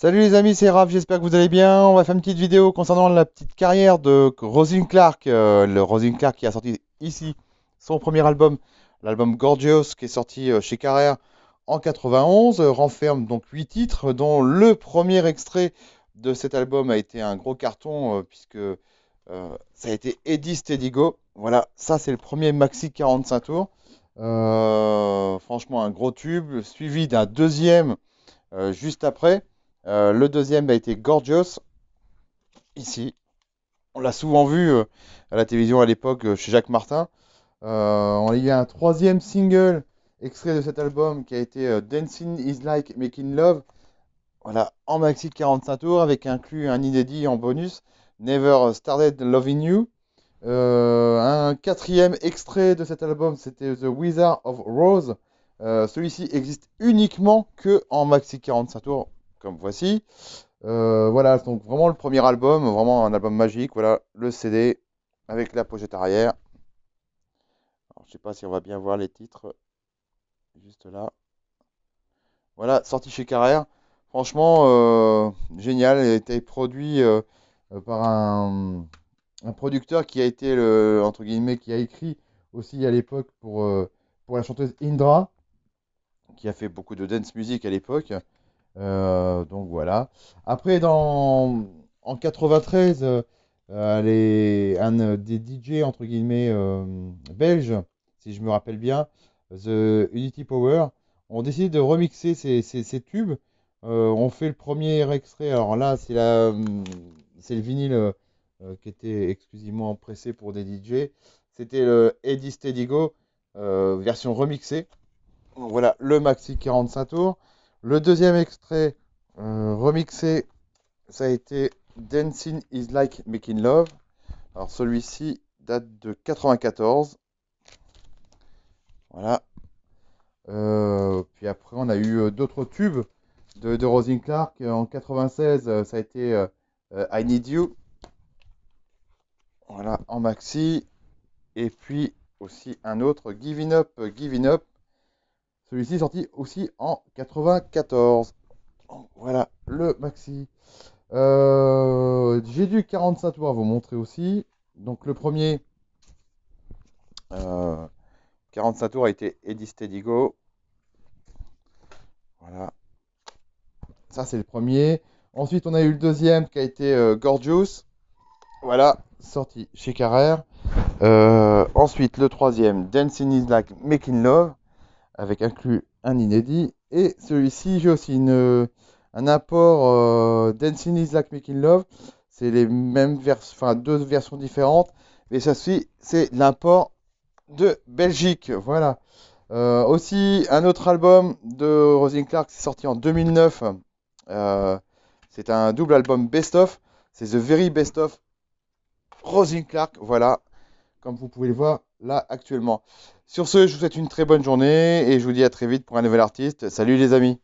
Salut les amis, c'est Raph, j'espère que vous allez bien. On va faire une petite vidéo concernant la petite carrière de Rosalind Clark. Le Rosalind Clark qui a sorti ici son premier album, l'album Gorgeous, qui est sorti chez Carrère en 91, renferme donc 8 titres, dont le premier extrait de cet album a été un gros carton, puisque ça a été Eddie Steady Go. Voilà, ça c'est le premier maxi 45 tours. Franchement, un gros tube, suivi d'un deuxième juste après. Le deuxième a été Gorgeous, ici. On l'a souvent vu à la télévision à l'époque chez Jacques Martin. On a eu un troisième single extrait de cet album qui a été Dancing is like making love. Voilà, en maxi de 45 tours avec inclus un inédit en bonus, Never Started Loving You. Un quatrième extrait de cet album, c'était The Wizard of Rose. Celui-ci existe uniquement que en maxi 45 tours, comme voici. Voilà, donc vraiment le premier album, vraiment un album magique. Voilà, le CD avec la pochette arrière. Alors, je sais pas si on va bien voir les titres juste là. Voilà, sorti chez Carrère. Franchement, génial. Il a été produit par un producteur qui a été entre guillemets, qui a écrit aussi à l'époque pour la chanteuse Indra, qui a fait beaucoup de dance music à l'époque. Donc voilà. Après, en 93, un des DJ, entre guillemets, belges, si je me rappelle bien, The Unity Power, ont décidé de remixer ces tubes. On fait le premier extrait. Alors là, c'est le vinyle qui était exclusivement pressé pour des DJ. C'était le Eddie Steady Go, version remixée. Voilà, le maxi 45 tours. Le deuxième extrait remixé, ça a été Dancing is like making love. Alors celui-ci date de 94. Voilà. Puis après, on a eu d'autres tubes de Rosalind Clark. En 96, ça a été I Need You. Voilà, en maxi. Et puis aussi un autre, Giving Up, Giving Up. Celui-ci sorti aussi en 94. Voilà, le maxi. J'ai du 45 tours à vous montrer aussi. Donc le premier 45 tours a été Eddie Steady Go. Voilà, ça c'est le premier. Ensuite on a eu le deuxième qui a été Gorgeous. Voilà, sorti chez Carrère. Ensuite le troisième Dancing is like making love, avec inclus un inédit. Et celui-ci j'ai aussi un apport Dancing is like making love. C'est les mêmes versions, enfin deux versions différentes. Mais ça suit, c'est l'import de Belgique. Voilà. Aussi, un autre album de Rosalind Clark, c'est sorti en 2009. Euh, c'est un double album Best of. C'est The Very Best of Rosalind Clark. Voilà, comme vous pouvez le voir là actuellement. Sur ce, je vous souhaite une très bonne journée et je vous dis à très vite pour un nouvel artiste. Salut les amis!